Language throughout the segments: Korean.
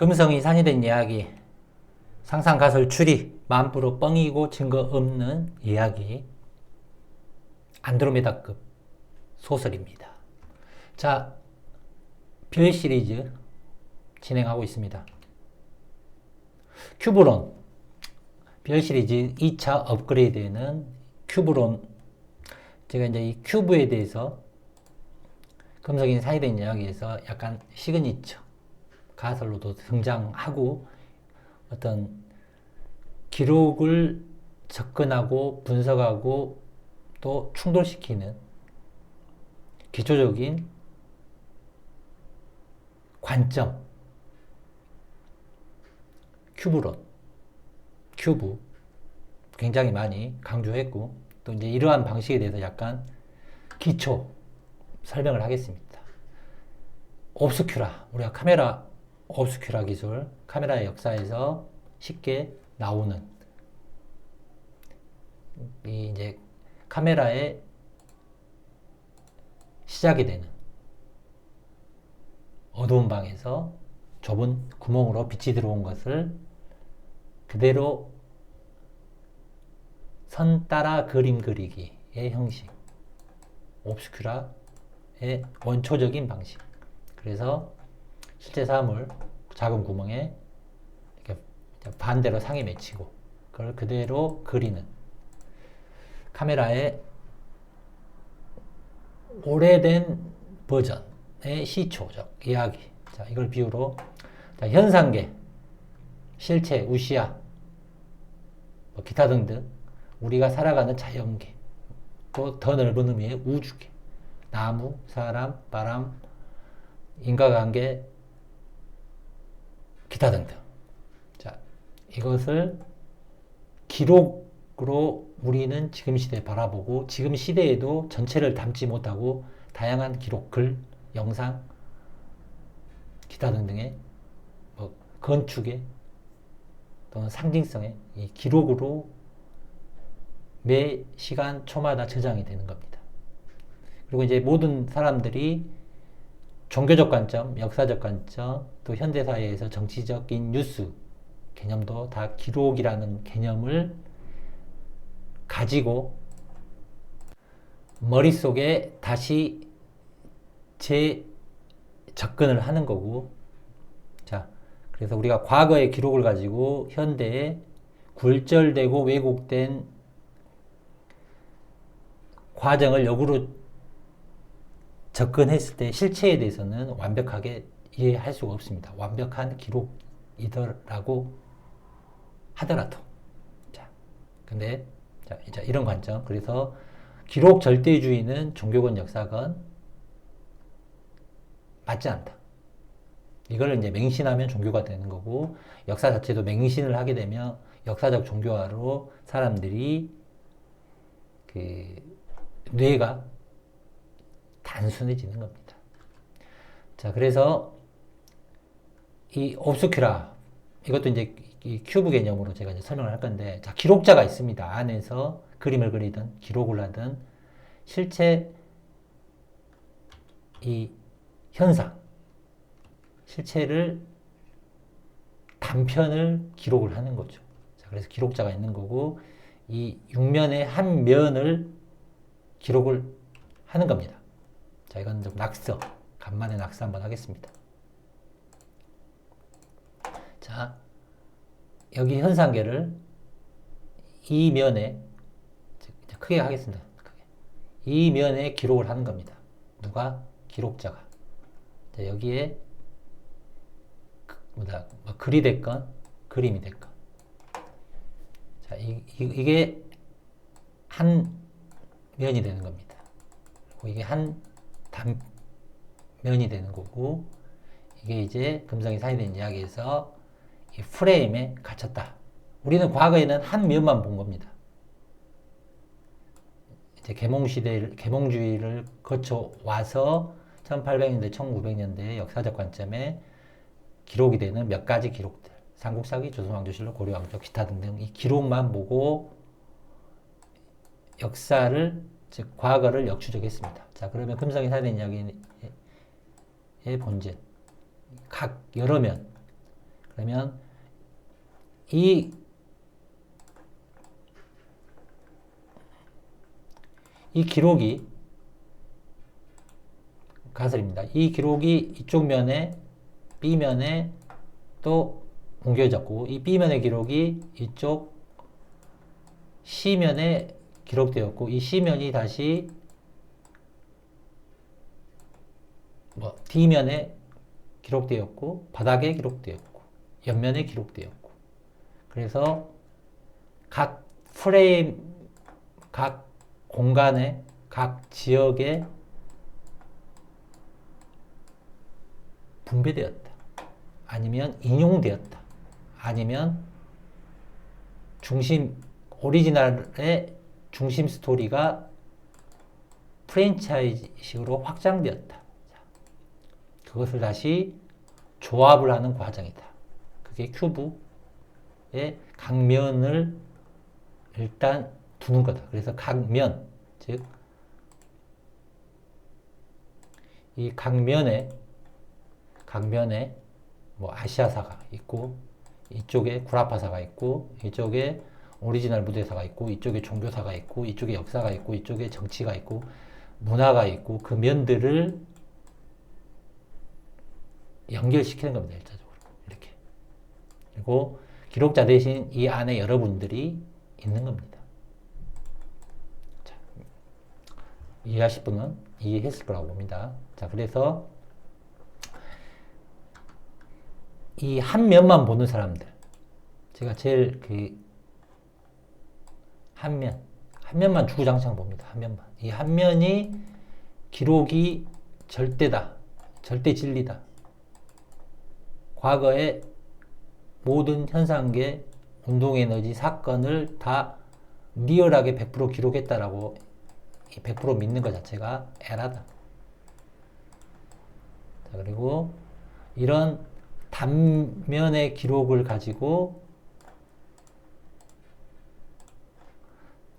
금성이 산이된 이야기, 상상가설 추리, 만프로 뻥이고 증거 없는 이야기, 안드로메다급 소설입니다. 자, 별 시리즈 진행하고 있습니다. 큐브론, 별 시리즈 2차 업그레이드에는 큐브론, 제가 이제 이 큐브에 대해서 금성이 산이된 이야기에서 약간 시그니처 가설로도 등장하고 어떤 기록을 접근하고 분석하고 또 충돌시키는 기초적인 관점, 큐브론, 큐브 굉장히 많이 강조했고 또 이제 이러한 방식에 대해서 약간 기초 설명을 하겠습니다. 옵스큐라, 우리가 카메라 옵스큐라 기술, 카메라의 역사에서 쉽게 나오는 이 이제 카메라의 시작이 되는 어두운 방에서 좁은 구멍으로 빛이 들어온 것을 그대로 선 따라 그림 그리기의 형식, 옵스큐라의 원초적인 방식. 그래서 실제 사물 작은 구멍에 이렇게 반대로 상에 맺히고 그걸 그대로 그리는 카메라의 오래된 버전의 시초적 이야기. 자, 이걸 비유로 자, 현상계, 실체, 우시아, 뭐 기타 등등 우리가 살아가는 자연계, 또 더 넓은 의미의 우주계, 나무, 사람, 바람, 인과관계, 기타 등등. 자, 이것을 기록으로 우리는 지금 시대에 바라보고 지금 시대에도 전체를 담지 못하고 다양한 기록, 글, 영상, 기타 등등의 뭐 건축의 또는 상징성의 이 기록으로 매 시간 초마다 저장이 되는 겁니다. 그리고 이제 모든 사람들이 종교적 관점, 역사적 관점, 또 현대사회에서 정치적인 뉴스 개념도 다 기록이라는 개념을 가지고 머릿속에 다시 재접근을 하는 거고, 자, 그래서 우리가 과거의 기록을 가지고 현대에 굴절되고 왜곡된 과정을 역으로 접근했을 때 실체에 대해서는 완벽하게 이해할 수가 없습니다. 완벽한 기록이더라고 하더라도. 자, 근데, 자, 이제 이런 관점. 그래서 기록 절대주의는 종교건 역사건 맞지 않다. 이걸 이제 맹신하면 종교가 되는 거고, 역사 자체도 맹신을 하게 되면 역사적 종교화로 사람들이 그 뇌가 단순해지는 겁니다. 자, 그래서 이 옵스큐라, 이것도 이제 이 큐브 개념으로 제가 이제 설명을 할 건데, 자, 기록자가 있습니다. 안에서 그림을 그리든 기록을 하든 실체 이 현상, 실체를 단편을 기록을 하는 거죠. 자, 그래서 기록자가 있는 거고, 이 육면의 한 면을 기록을 하는 겁니다. 자, 이건 좀 낙서, 간만에 낙서 한번 하겠습니다. 자, 여기 현상계를 이 면에, 크게 하겠습니다. 크게. 이 면에 기록을 하는 겁니다. 누가? 기록자가. 자, 여기에 뭐 글이 됐건 그림이 됐건. 자, 이게 한 면이 되는 겁니다. 그리고 이게 한 단면이 되는 거고, 이게 이제 금성이 산이된 이야기에서 이 프레임에 갇혔다. 우리는 과거에는 한 면만 본 겁니다. 이제 계몽주의를 거쳐 와서 1800년대, 1900년대 역사적 관점에 기록이 되는 몇 가지 기록들, 삼국사기, 조선왕조실록, 고려왕조, 기타 등등 이 기록만 보고 역사를, 즉 과거를 역추적했습니다. 자, 그러면 금성이 산이된 이야기의 본질, 각 여러 면, 그러면 이 기록이 가설입니다. 이 기록이 이쪽 면에 B면에 또 옮겨졌고 이 B면의 기록이 이쪽 C면에 기록되었고 이 C면이 다시 뭐 D면에 기록되었고 바닥에 기록되었고 옆면에 기록되었고 그래서 각 프레임 각 공간에 각 지역에 분배되었다. 아니면 인용되었다. 아니면 오리지널의 중심 스토리가 프랜차이즈식으로 확장되었다. 그것을 다시 조합을 하는 과정이다. 그게 큐브의 각면을 일단 두는 거다. 그래서 각면, 즉, 이 각면에 뭐 아시아사가 있고, 이쪽에 구라파사가 있고, 이쪽에 오리지널 무대사가 있고, 이쪽에 종교사가 있고, 이쪽에 역사가 있고, 이쪽에 정치가 있고, 문화가 있고, 그 면들을 연결시키는 겁니다. 일차적으로. 이렇게. 그리고 기록자 대신 이 안에 여러분들이 있는 겁니다. 자, 이해하실 분은 이해했을 거라고 봅니다. 자, 그래서 이 한 면만 보는 사람들. 제가 제일 한 면만 주구장창 봅니다. 한 면만. 이 한 면이 기록이 절대다. 절대 진리다. 과거의 모든 현상계, 운동에너지, 사건을 다 리얼하게 100% 기록했다라고 100% 믿는 것 자체가 에라다. 자, 그리고 이런 단면의 기록을 가지고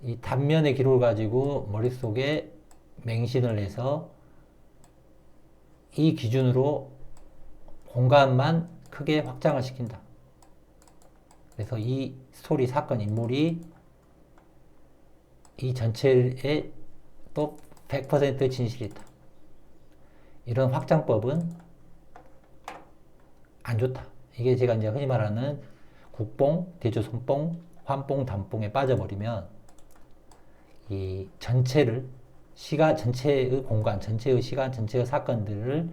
이 단면의 기록을 가지고 머릿속에 맹신을 해서 이 기준으로 공간만 크게 확장을 시킨다. 그래서 이 스토리, 사건, 인물이 이 전체에 또 100% 진실이다. 이런 확장법은 안 좋다. 이게 제가 이제 흔히 말하는 국뽕, 대조손뽕, 환뽕, 단뽕에 빠져버리면 이 전체를 전체의 공간, 전체의 시간, 전체의 사건들을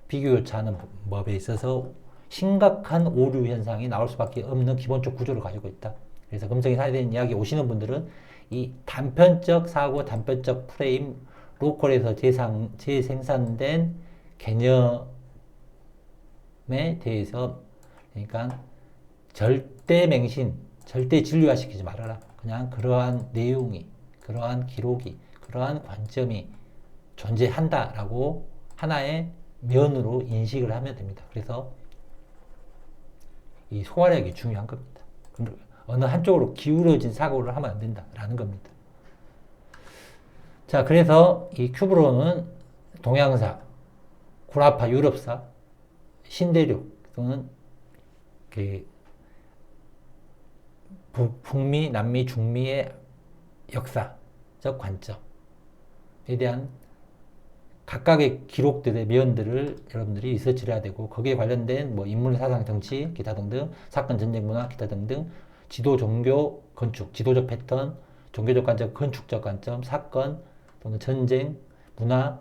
비교교차하는 법에 있어서 심각한 오류 현상이 나올 수밖에 없는 기본적 구조를 가지고 있다. 그래서 금성이 사에 대한 이야기 오시는 분들은 이 단편적 사고, 단편적 프레임, 로컬에서 재생산된 개념에 대해서 그러니까 절대 맹신, 절대 진리화시키지 말아라. 그냥 그러한 내용이, 그러한 기록이, 그러한 관점이 존재한다라고 하나의 면으로 인식을 하면 됩니다. 그래서 이 소화력이 중요한 겁니다. 어느 한쪽으로 기울어진 사고를 하면 안 된다라는 겁니다. 자, 그래서 이 큐브로는 동양사, 구라파 유럽사, 신대륙 또는 북미, 남미, 중미의 역사적 관점에 대한 각각의 기록들의 면들을 여러분들이 리서치를 해야 되고 거기에 관련된 뭐 인물, 사상, 정치, 기타 등등 사건, 전쟁, 문화, 기타 등등 지도, 종교, 건축, 지도적 패턴, 종교적 관점, 건축적 관점, 사건 또는 전쟁, 문화,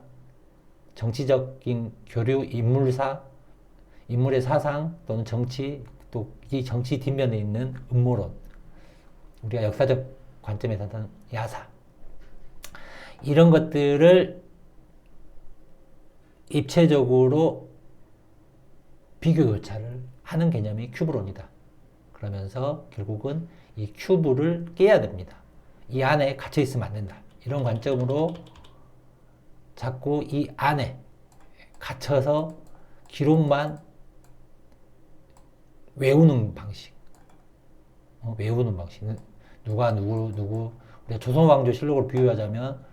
정치적인 교류, 인물의 사상 또는 정치 또 이 정치 뒷면에 있는 음모론 우리가 역사적 관점에서 하는 야사 이런 것들을 입체적으로 비교교차를 하는 개념이 큐브론이다. 그러면서 결국은 이 큐브를 깨야 됩니다. 이 안에 갇혀 있으면 안 된다. 이런 관점으로 자꾸 이 안에 갇혀서 기록만 외우는 방식. 외우는 방식. 누가 누구 우리가 조선왕조실록을 비유하자면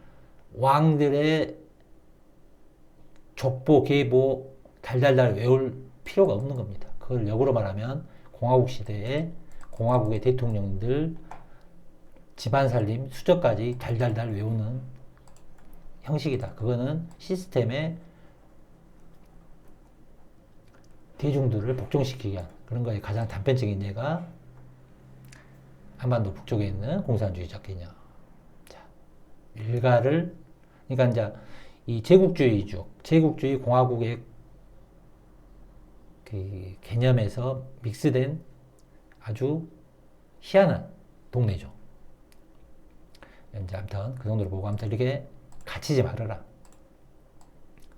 왕들의 족보, 계보 달달달 외울 필요가 없는 겁니다. 그걸 역으로 말하면 공화국 시대에 공화국의 대통령들 집안 살림 수저까지 달달달 외우는 형식이다. 그거는 시스템의 대중들을 복종시키기 위한 그런 거에 가장 단편적인 예가 한반도 북쪽에 있는 공산주의적 개념. 자, 일가를, 그러니까 이제 이 제국주의 공화국의 그 개념에서 믹스된 아주 희한한 동네죠. 이제 아무튼 그 정도로 보고 아무튼 이렇게 갇히지 말아라.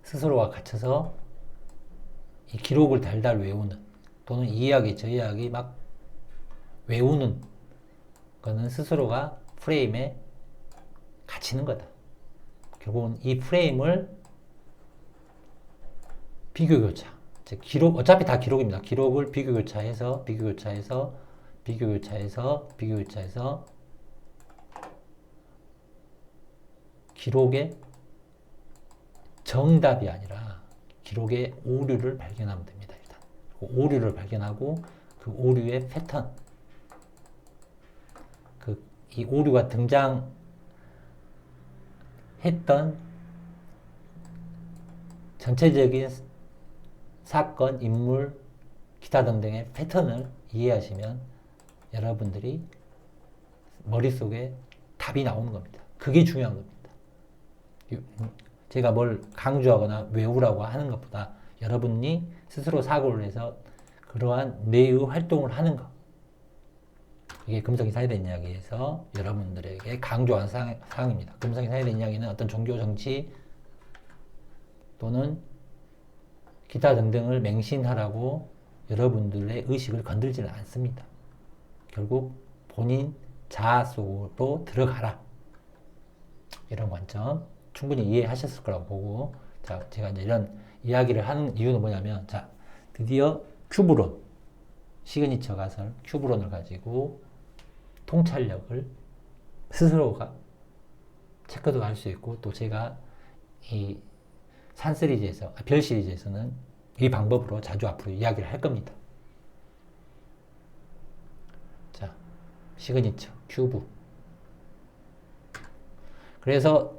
스스로가 갇혀서 이 기록을 달달 외우는 또는 이 이야기 저 이야기 막 외우는 거는 스스로가 프레임에 갇히는 거다. 결국은 이 프레임을 비교교차, 즉 기록, 어차피 다 기록입니다. 기록을 비교교차해서 기록의 정답이 아니라 기록의 오류를 발견하면 됩니다. 일단 그 오류를 발견하고 그 오류의 패턴, 이 오류가 등장했던 전체적인 사건, 인물, 기타 등등의 패턴을 이해하시면 여러분들이 머릿속에 답이 나오는 겁니다. 그게 중요한 겁니다. 제가 뭘 강조하거나 외우라고 하는 것보다 여러분이 스스로 사고를 해서 그러한 뇌의 활동을 하는 것. 이게 금성이 사회된 이야기에서 여러분들에게 강조한 사항입니다. 금성이 사회된 이야기는 어떤 종교, 정치 또는 기타 등등을 맹신하라고 여러분들의 의식을 건들지는 않습니다. 결국 본인 자아 속으로 들어가라. 이런 관점 충분히 이해하셨을 거라고 보고, 자, 제가 이제 이런 이야기를 하는 이유는 뭐냐면, 자, 드디어 큐브론, 시그니처 가설 큐브론을 가지고 통찰력을 스스로가 체크도 할 수 있고, 또 제가 이 산 시리즈에서, 별 시리즈에서는 이 방법으로 자주 앞으로 이야기를 할 겁니다. 자, 시그니처, 큐브. 그래서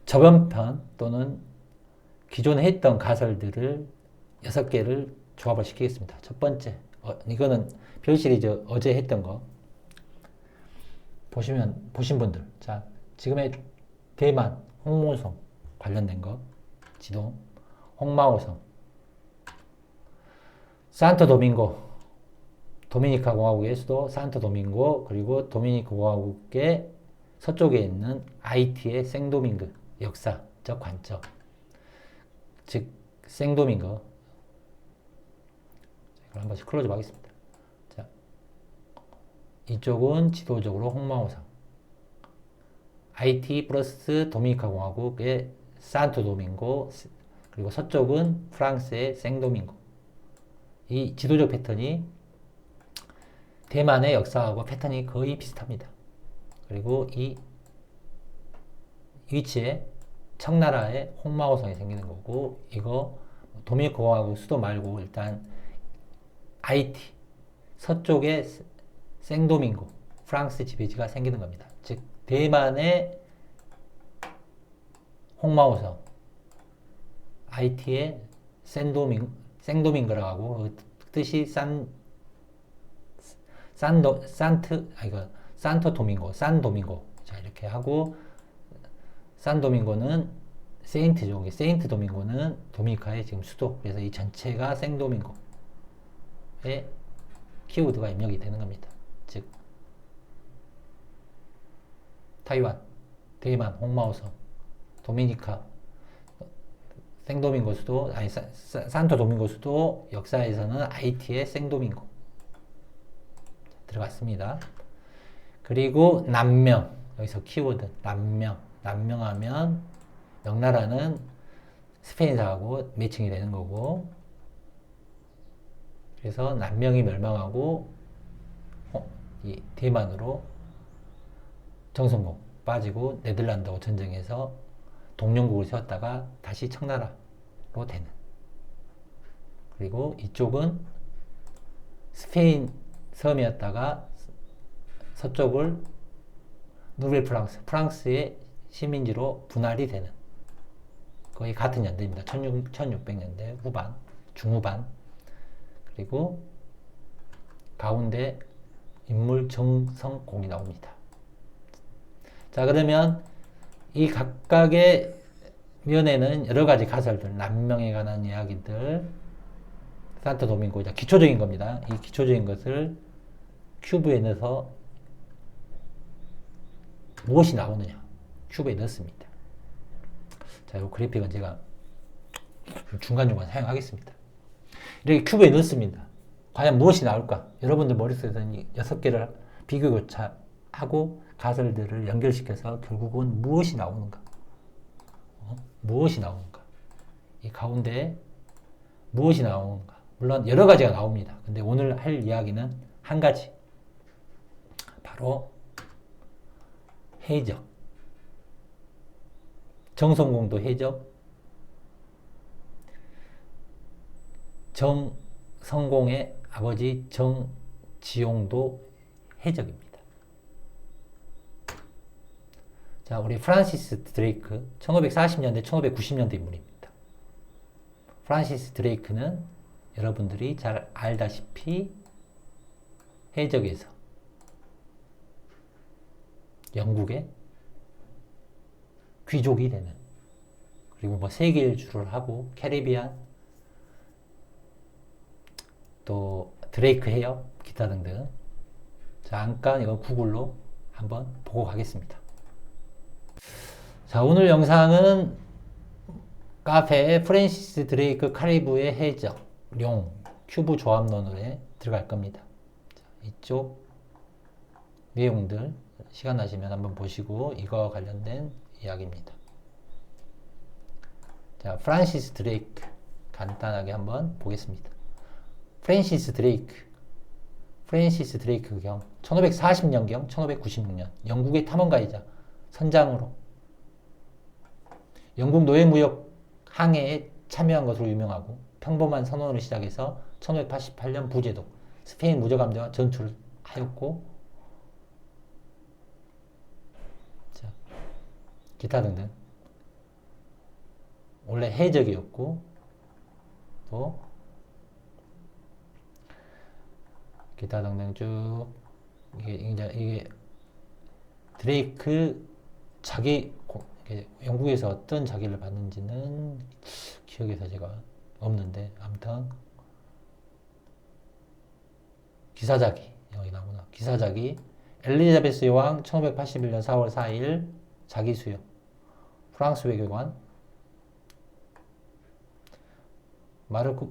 저번 편 또는 기존에 했던 가설들을 6개를 조합을 시키겠습니다. 첫 번째, 이거는 별 시리즈 어제 했던 거 보신 분들, 자, 지금의 대만 홍모성 관련된 거, 지도, 홍마오성, 산토도밍고, 도미니카 공화국의 수도 산토도밍고, 그리고 도미니카 공화국의 서쪽에 있는 아이티의 생도밍그, 역사적 관점, 즉 생도밍고. 이걸 한 번씩 클로즈업 하겠습니다. 자, 이쪽은 지도적으로 홍마오성, 아이티 플러스 도미니카 공화국의 산토도밍고, 그리고 서쪽은 프랑스의 생도밍고. 이 지도적 패턴이 대만의 역사하고 패턴이 거의 비슷합니다. 그리고 이 위치에 청나라의 홍마오성이 생기는 거고, 이거 도미니카 공화국 수도 말고 일단 아이티 서쪽에 생도밍고 프랑스 지배지가 생기는 겁니다. 즉 대만의 홍마오성, 아이티의 생도밍그라고 하고, 뜻이 산토도밍고. 자, 이렇게 하고, 산도밍고는 세인트죠. 세인트 도밍고는 도미니카의 지금 수도. 그래서 이 전체가 생도밍고의 키워드가 입력이 되는 겁니다. 즉, 타이완, 대만, 홍마오성, 도미니카, 생도밍고 수도, 아니, 산토도밍고 수도, 역사에서는 아이티의 생도밍고. 들어갔습니다. 그리고 남명, 여기서 키워드, 남명하면 명나라는 스페인사하고 매칭이 되는 거고, 그래서 남명이 멸망하고 이 대만으로 정성공 빠지고 네덜란드하고 전쟁에서 동령국을 세웠다가 다시 청나라로 되는. 그리고 이쪽은 스페인 섬이었다가 서쪽을 누벨 프랑스, 프랑스의 식민지로 분할이 되는 거의 같은 연대입니다. 1600년대 후반, 중후반. 그리고 가운데 인물 정성공이 나옵니다. 자, 그러면 이 각각의 면에는 여러 가지 가설들, 난명에 관한 이야기들, 산토 도밍고, 기초적인 겁니다. 이 기초적인 것을 큐브에 넣어서 무엇이 나오느냐, 큐브에 넣습니다. 자, 이 그래픽은 제가 중간중간 사용하겠습니다. 이렇게 큐브에 넣습니다. 과연 무엇이 나올까? 여러분들 머릿속에서는 6개를 비교교차하고 가설들을 연결시켜서 결국은 무엇이 나오는가? 무엇이 나오는가? 이 가운데 무엇이 나오는가? 물론 여러 가지가 나옵니다. 근데 오늘 할 이야기는 한 가지. 바로 해적. 정성공도 해적, 정성공의 아버지 정지용도 해적입니다. 자, 우리 프란시스 드레이크, 1540년대, 1590년대 인물입니다. 프란시스 드레이크는 여러분들이 잘 알다시피 해적에서 영국의 귀족이 되는, 그리고 뭐 세계 일주를 하고 캐리비안, 또 드레이크 해협, 기타 등등. 잠깐 이건 구글로 한번 보고 가겠습니다. 자, 오늘 영상은 카페 프랜시스 드레이크 카리브의 해적, 룡, 큐브 조합론에 들어갈 겁니다. 자, 이쪽 내용들 시간 나시면 한번 보시고 이거와 관련된 이야기입니다. 자, 프란시스 드레이크 간단하게 한번 보겠습니다. 프랜시스 드레이크경 1540년경 1596년 영국의 탐험가이자 선장으로 영국 노예무역 항해에 참여한 것으로 유명하고 평범한 선원으로 시작해서 1588년 부제도 스페인 무적함대와 전투를 하였고, 자, 기타 등등. 원래 해적이었고, 또 기타 등등 쭉 이게 드레이크 영국에서 어떤 자기를 받는지는 기억에서 제가 없는데, 아무튼 기사자기 여기 나오나, 기사자기 엘리자베스 여왕 1581년 4월 4일 자기 수요 프랑스 외교관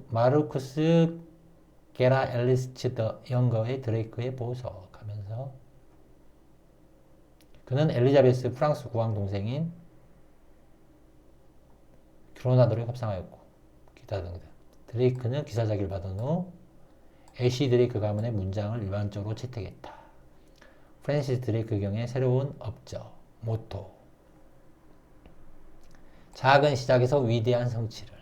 마르쿠스 게라 엘리스츠 더 영거의 드레이크의 보석 하면서, 그는 엘리자베스 프랑스 국왕 동생인 결혼하도록 협상하였고, 기타 등등. 드레이크는 기사자기를 받은 후 애쉬 드레이크 가문의 문장을 일반적으로 채택했다. 프랜시스 드레이크 경의 새로운 업적 모토, 작은 시작에서 위대한 성취를.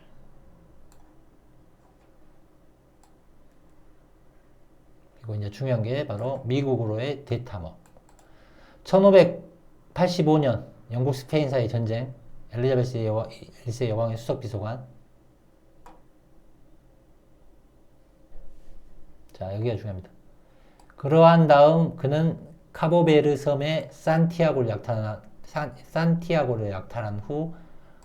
그리고 이제 중요한 게 바로 미국으로의 대탐험. 1585년 영국 스페인 사이 전쟁, 엘리자베스 1세 여왕의 수석 비서관. 자, 여기가 중요합니다. 그러한 다음 그는 카보베르 섬의 산티아고를 약탈한 후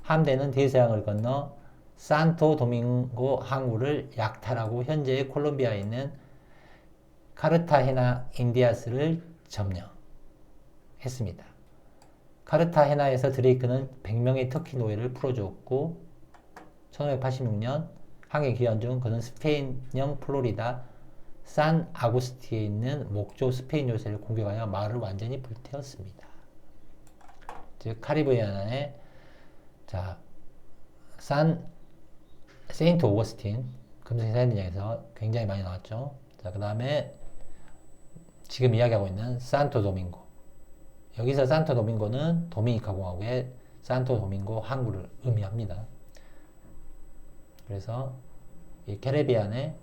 함대는 대서양을 건너 산토 도밍고 항구를 약탈하고 현재의 콜롬비아에 있는 카르타헤나 인디아스를 점령했습니다. 카르타헤나에서 드레이크는 100명의 터키 노예를 풀어주었고, 1586년 항해 기간 중 그는 스페인령 플로리다 산 아구스티에 있는 목조 스페인 요새를 공격하여 마을을 완전히 불태웠습니다. 즉 카리브해안의 세인트 오거스틴 금성의 사연전에서 굉장히 많이 나왔죠. 자, 그 다음에 지금 이야기하고 있는 산토 도밍고. 여기서 산토 도밍고는 도미니카 공화국의 산토 도밍고 항구를 의미합니다. 그래서 이 캐리비안의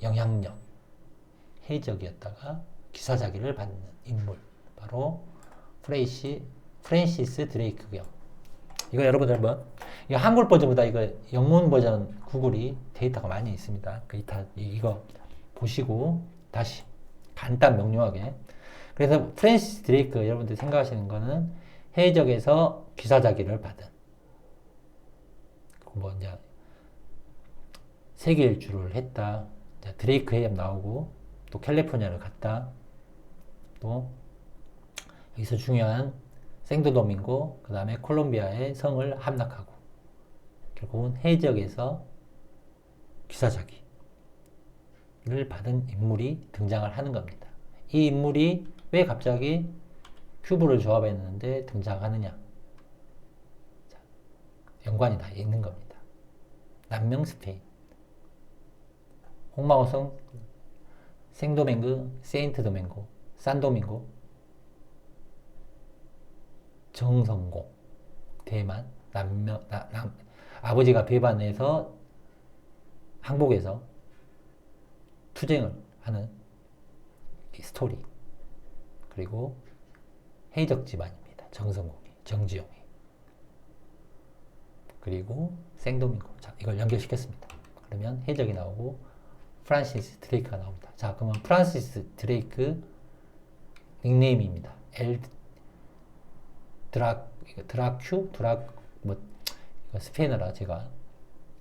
영향력, 해적이었다가 기사자기를 받는 인물, 바로 프랜시스 드레이크 경. 이거 여러분들 한번, 이거 한글 버전보다 이거 영문 버전 구글이 데이터가 많이 있습니다. 이거 보시고 다시 간단 명료하게. 그래서 프랜시스 드레이크 여러분들 생각하시는 거는 해적에서 기사자기를 받은, 뭐 이제 세계 일주를 했다. 드레이크 해협 나오고 또 캘리포니아를 갔다. 또 여기서 중요한 생도도밍고, 그 다음에 콜롬비아의 성을 함락하고, 결국은 해적에서 기사자기를 받은 인물이 등장을 하는 겁니다. 이 인물이 왜 갑자기 큐브를 조합했는데 등장하느냐? 자, 연관이 다 있는 겁니다. 남명 스페인, 홍마오성, 생도맹그, 세인트 도밍고, 산도밍고, 정성공, 대만, 아버지가 배반해서 항복해서 투쟁을 하는 이 스토리. 그리고 해적 집안입니다. 정성공이, 정지용이. 그리고 생도밍고. 자, 이걸 연결시켰습니다. 그러면 해적이 나오고 프란시스 드레이크가 나옵니다. 자, 그러면 프란시스 드레이크 닉네임입니다. 뭐, 이거 스페인어라, 제가.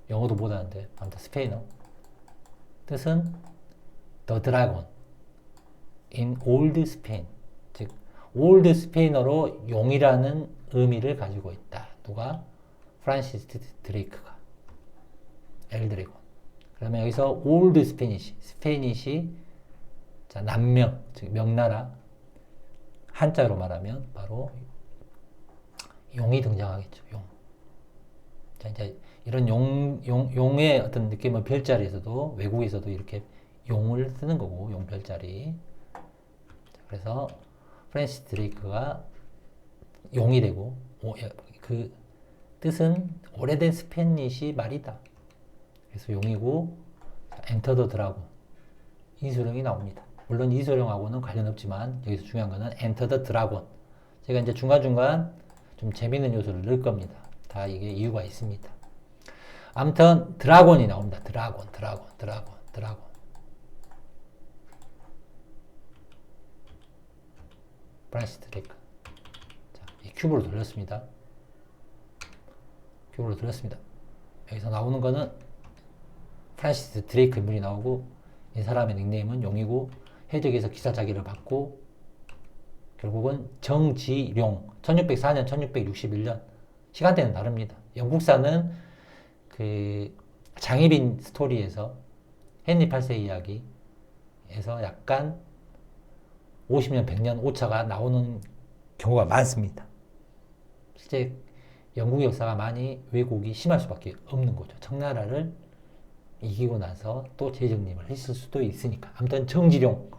영어도 못하는데, 아무튼 스페인어. 뜻은 The Dragon in Old Spain. 즉, 올드 스페인어로 용이라는 의미를 가지고 있다. 누가? 프란시스 드레이크가. 엘드래곤. 그러면 여기서 올드 스페니시, 자, 남명, 즉, 명나라. 한자로 말하면 바로 용이 등장하겠죠. 용. 자, 이제 이런 용의 어떤 느낌은 별자리에서도, 외국에서도 이렇게 용을 쓰는 거고, 용 별자리. 자, 그래서 프랜시스 드레이크가 용이 되고, 그 뜻은 오래된 스페니시 말이다. 그래서 용이고, 엔터 더 드라곤. 이소룡이 나옵니다. 물론 이소룡하고는 관련 없지만, 여기서 중요한 거는 엔터 더 드라곤. 제가 이제 중간중간 좀 재밌는 요소를 넣을 겁니다. 다 이게 이유가 있습니다. 아무튼 드라곤이 나옵니다. 드라곤. 프란시스 드레이크. 자, 이 큐브로 돌렸습니다. 여기서 나오는 거는 프란시스 드레이크 인물이 나오고, 이 사람의 닉네임은 용이고, 해적에서 기사자기를 받고, 결국은 정지룡. 1604년, 1661년. 시간대는 다릅니다. 영국사는 그 장희빈 스토리에서 헨리 8세 이야기에서 약간 50년, 100년 오차가 나오는 경우가 많습니다. 실제 영국 역사가 많이 왜곡이 심할 수밖에 없는 거죠. 청나라를 이기고 나서 또 재정립을 했을 수도 있으니까. 아무튼 정지룡,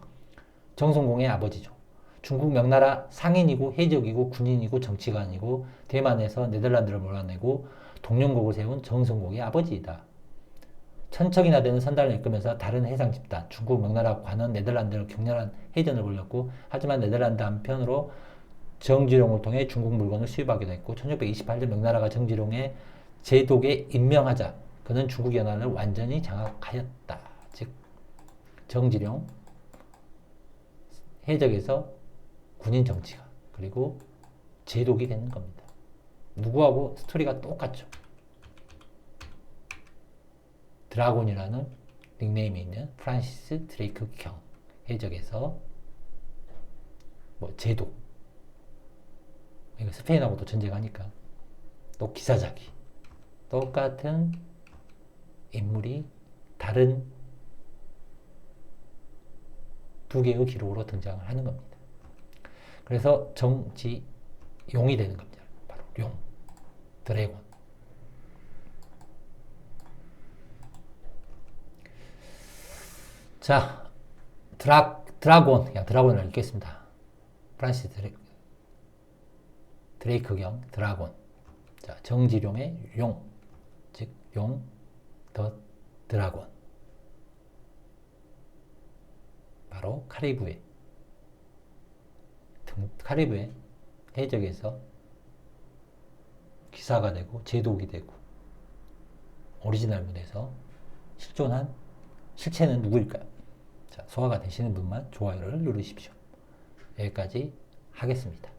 정성공의 아버지죠. 중국 명나라 상인이고 해적이고 군인이고 정치관이고 대만에서 네덜란드를 몰아내고 동령국을 세운 정성공의 아버지이다. 천척이나 되는 선단을 이끌면서 다른 해상 집단, 중국 명나라 관원 네덜란드를 격렬한 해전을 벌였고, 하지만 네덜란드 한편으로 정지룡을 통해 중국 물건을 수입하기도 했고, 1628년 명나라가 정지룡의 제독에 임명하자 그는 중국 연안을 완전히 장악하였다. 즉 정지룡, 해적에서 군인 정치가, 그리고 제독이 되는 겁니다. 누구하고 스토리가 똑같죠. 드라곤이라는 닉네임이 있는 프란시스 드레이크 경, 해적에서 뭐 제독, 이거 스페인하고도 전쟁하니까 또 기사자기, 똑같은 인물이 다른 두 개의 기록으로 등장을 하는 겁니다. 그래서 정지용이 되는 겁니다. 바로 용, 드래곤. 자, 드라곤, 그냥 드라곤을 읽겠습니다. 프란시스 드레이크경, 드라곤. 자, 정지룡의 용, 즉 용, 더 드라곤. 바로 카리브해 해적에서 기사가 되고 제독이 되고 오리지널 무대에서 실존한 실체는 누구일까요? 자, 소화가 되시는 분만 좋아요를 누르십시오. 여기까지 하겠습니다.